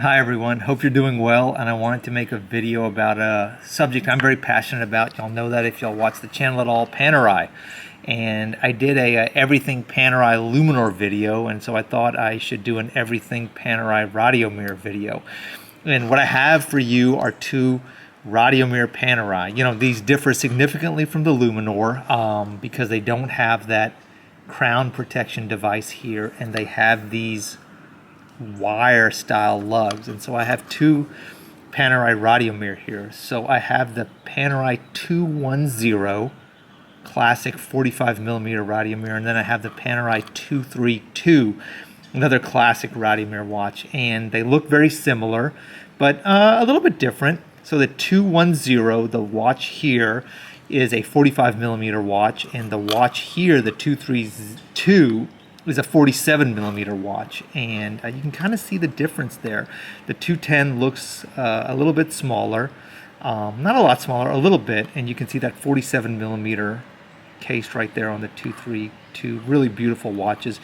Hi everyone, hope you're doing well, and I wanted to make a video about a subject I'm very passionate about. Y'all know that if y'all watch the channel at all, Panerai. And I did a Everything Panerai Luminor video, and so I thought I should do an Everything Panerai Radiomir video. And what I have for you are two Radiomir Panerai. You know, these differ significantly from the Luminor because they don't have that crown protection device here, and they have these wire style lugs. And so I have two Panerai Radiomir here. So I have the Panerai 210 classic 45mm Radiomir, and then I have the Panerai 232, another classic Radiomir watch, and they look very similar but a little bit different. So the 210, the watch here, is a 45mm watch, and the watch here, the 232, is a 47mm watch, and you can kind of see the difference there. The 210 looks a little bit smaller, not a lot smaller, a little bit, and you can see that 47mm case right there on the 232. Really beautiful watches.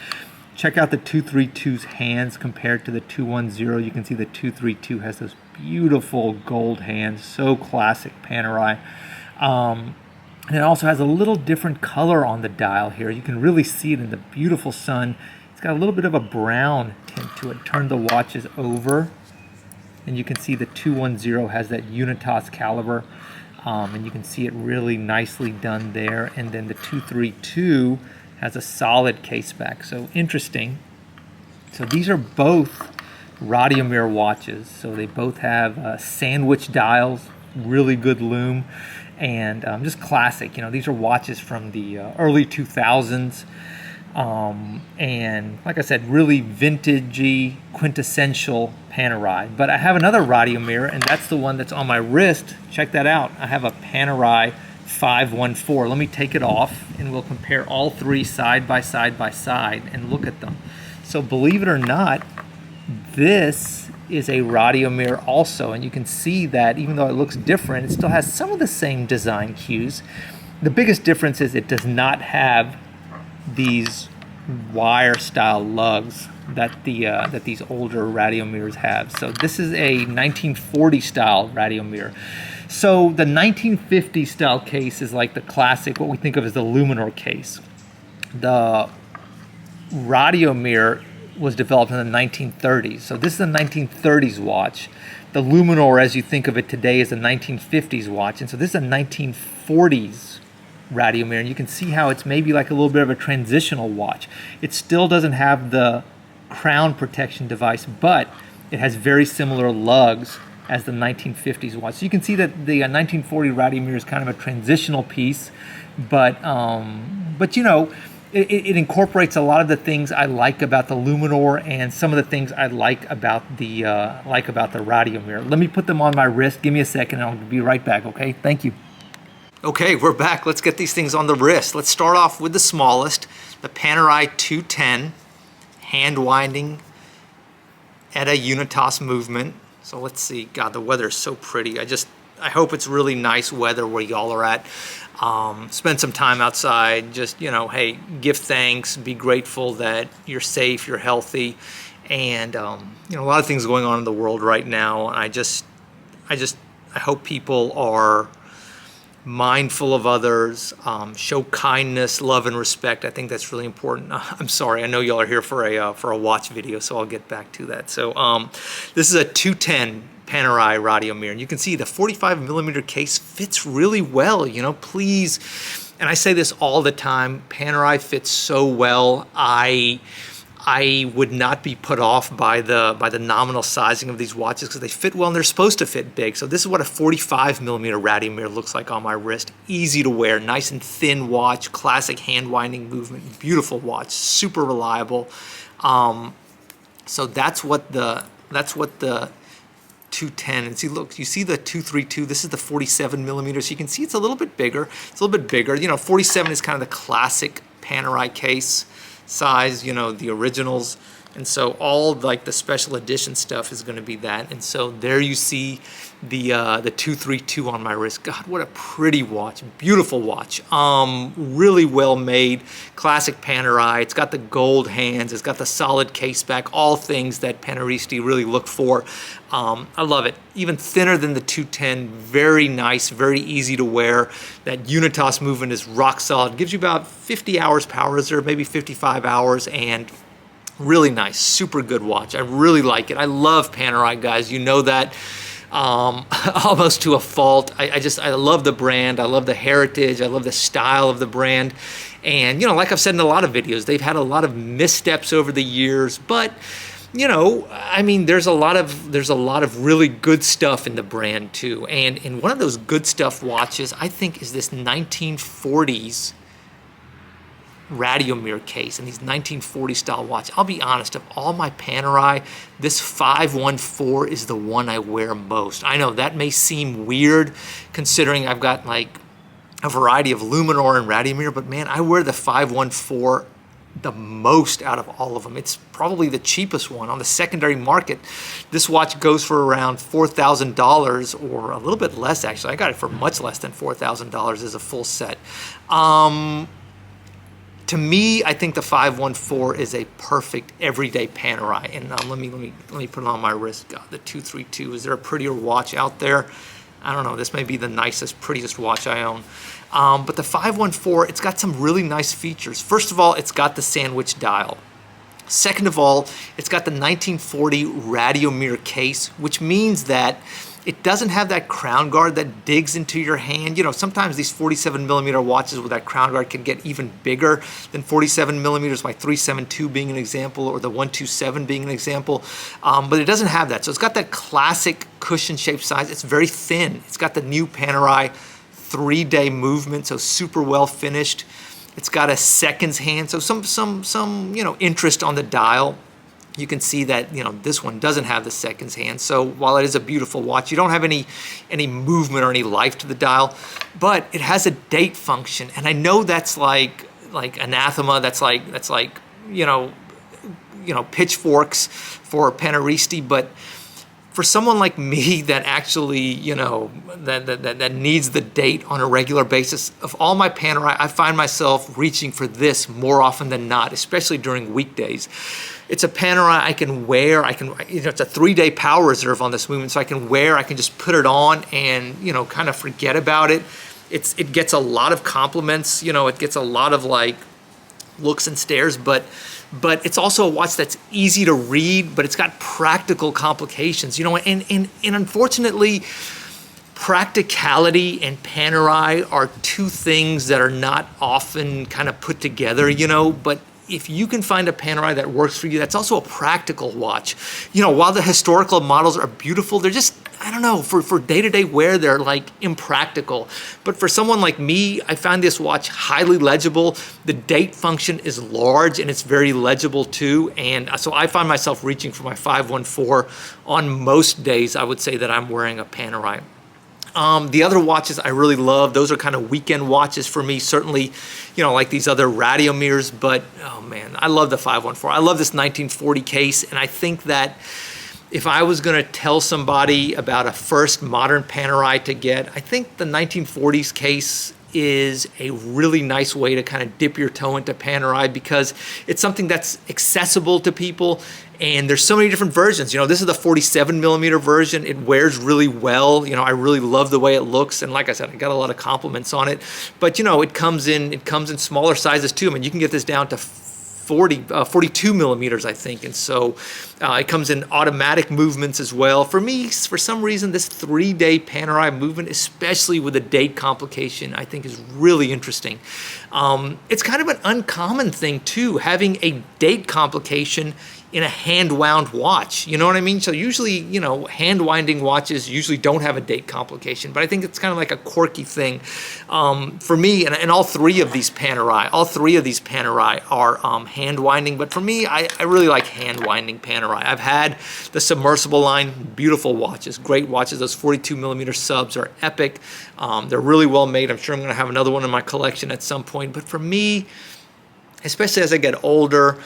Check out the 232's hands compared to the 210. You can see the 232 has those beautiful gold hands, so classic Panerai. And it also has a little different color on the dial here. You can really see it in the beautiful sun. It's got a little bit of a brown tint to it. Turn the watches over, and you can see the 210 has that Unitas caliber, and you can see it really nicely done there. And then the 232 has a solid case back. So interesting. So these are both Radiomir watches. So they both have sandwich dials, really good lume, and just classic. You know, these are watches from the early 2000s, and like I said, really vintagey, quintessential Panerai. But I have another Radiomir, and that's the one that's on my wrist. Check that out. I have a Panerai 514. Let me take it off, and we'll compare all three side by side and look at them. So believe it or not, this is a Radiomir also, and you can see that even though it looks different, it still has some of the same design cues. The biggest difference is it does not have these wire style lugs that these older Radiomirs have. So this is a 1940 style Radiomir. So the 1950 style case is like the classic, what we think of as the Luminor case. The Radiomir was developed in the 1930s. So this is a 1930s watch. The Luminor, as you think of it today, is a 1950s watch. And so this is a 1940s Radiomir. And you can see how it's maybe like a little bit of a transitional watch. It still doesn't have the crown protection device, but it has very similar lugs as the 1950s watch. So you can see that the 1940 Radiomir is kind of a transitional piece, but you know, it incorporates a lot of the things I like about the Luminor and some of the things I like about the Radiomir. Let me put them on my wrist. Give me a second, and I'll be right back. Okay, thank you. Okay, we're back. Let's get these things on the wrist. Let's start off with the smallest, the Panerai 210, hand winding at a Unitas movement. So let's see. God, the weather is so pretty. I hope it's really nice weather where y'all are at. Spend some time outside. Just, you know, hey, give thanks. Be grateful that you're safe, you're healthy, and you know, a lot of things going on in the world right now. I hope people are mindful of others, show kindness, love, and respect. I think that's really important. I'm sorry, I know y'all are here for a watch video, so I'll get back to that. So this is a 210 Panerai Radiomir, and you can see the 45mm case fits really well. You know, please, and I say this all the time, Panerai fits so well. I would not be put off by the nominal sizing of these watches because they fit well and they're supposed to fit big. So this is what a 45mm Radiomir looks like on my wrist. Easy to wear, nice and thin watch, classic hand winding movement, beautiful watch, super reliable. So that's what the 210, and see, look, you see the 232, this is the 47mm, so you can see it's a little bit bigger. It's a little bit bigger. You know, 47 is kind of the classic Panerai case size, you know, the originals. And so all like the special edition stuff is going to be that. And so there you see the 232 on my wrist. God, what a pretty watch. Beautiful watch. Really well made. Classic Panerai. It's got the gold hands. It's got the solid case back. All things that Paneristi really look for. I love it. Even thinner than the 210. Very nice. Very easy to wear. That Unitas movement is rock solid. Gives you about 50 hours power reserve, maybe 55 hours, and really nice, super good watch. I really like it. I love Panerai, guys. You know that almost to a fault. I love the brand. I love the heritage. I love the style of the brand. And, you know, like I've said in a lot of videos, they've had a lot of missteps over the years, but, you know, I mean, there's a lot of really good stuff in the brand too. And one of those good stuff watches, I think, is this 1940s Radiomir case and these 1940 style watch. I'll be honest, of all my Panerai, this 514 is the one I wear most. I know that may seem weird considering I've got like a variety of Luminor and Radiomir, but man, I wear the 514 the most out of all of them. It's probably the cheapest one on the secondary market. This watch goes for around $4,000 or a little bit less actually. I got it for much less than $4,000 as a full set. To me, I think the 514 is a perfect everyday Panerai. And let me put it on my wrist. God, the 232. Is there a prettier watch out there? I don't know. This may be the nicest, prettiest watch I own. But the 514, it's got some really nice features. First of all, it's got the sandwich dial. Second of all, it's got the 1940 Radiomir case, which means that it doesn't have that crown guard that digs into your hand. You know, sometimes these 47mm watches with that crown guard can get even bigger than 47mm, my 372 being an example, or the 127 being an example. But it doesn't have that. So it's got that classic cushion-shaped size. It's very thin. It's got the new Panerai 3-day movement, so super well finished. It's got a seconds hand, so some you know, interest on the dial. You can see that, you know, this one doesn't have the seconds hand. So while it is a beautiful watch, you don't have any movement or any life to the dial, but it has a date function. And I know that's like anathema. That's like you know pitchforks for Paneristi, but for someone like me that actually, you know, that needs the date on a regular basis, of all my Panerai, I find myself reaching for this more often than not, especially during weekdays. It's a Panerai I can wear. You know, it's a 3-day power reserve on this movement, so I can just put it on and, you know, kind of forget about it. It gets a lot of compliments. You know, it gets a lot of like looks and stares, but it's also a watch that's easy to read, but it's got practical complications, you know, and unfortunately, practicality and Panerai are two things that are not often kind of put together, you know, but if you can find a Panerai that works for you, that's also a practical watch. You know, while the historical models are beautiful, they're just, I don't know, for day-to-day wear, they're like impractical. But for someone like me, I find this watch highly legible. The date function is large and it's very legible too. And so I find myself reaching for my 514 on most days. I would say that I'm wearing a Panerai. The other watches I really love, those are kind of weekend watches for me, certainly, you know, like these other Radiomirs, but oh man, I love the 514. I love this 1940 case, and I think that if I was going to tell somebody about a first modern Panerai to get, I think the 1940s case is a really nice way to kind of dip your toe into Panerai because it's something that's accessible to people. And there's so many different versions. You know, this is the 47mm version. It wears really well. You know, I really love the way it looks. And like I said, I got a lot of compliments on it. But you know, it comes in smaller sizes too. I mean, you can get this down to 42mm, I think. And so it comes in automatic movements as well. For me, for some reason, this 3-day Panerai movement, especially with a date complication, I think is really interesting. It's kind of an uncommon thing too, having a date complication in a hand-wound watch, you know what I mean? So usually, you know, hand-winding watches usually don't have a date complication, but I think it's kind of like a quirky thing. For me, and all three of these Panerai are hand-winding, but for me, I really like hand-winding Panerai. I've had the submersible line, beautiful watches, great watches. Those 42mm subs are epic. They're really well made. I'm sure I'm gonna have another one in my collection at some point, but for me, especially as I get older,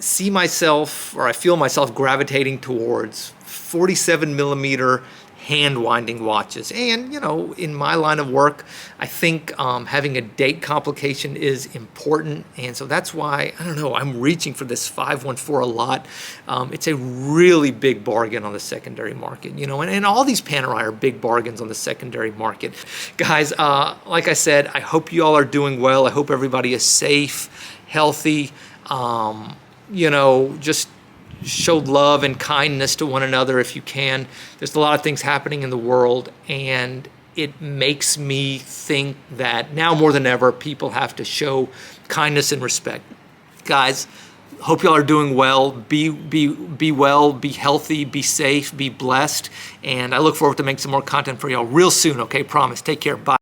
see myself, or I feel myself gravitating towards 47 millimeter hand winding watches. And, you know, in my line of work, I think having a date complication is important. And so that's why, I don't know, I'm reaching for this 514 a lot. It's a really big bargain on the secondary market, you know, and all these Panerai are big bargains on the secondary market. Guys, like I said, I hope you all are doing well. I hope everybody is safe, healthy, you know, just show love and kindness to one another if you can. There's a lot of things happening in the world, and it makes me think that now more than ever, people have to show kindness and respect. Guys, hope y'all are doing well. Be well, be healthy, be safe, be blessed, and I look forward to making some more content for y'all real soon, okay? Promise. Take care. Bye.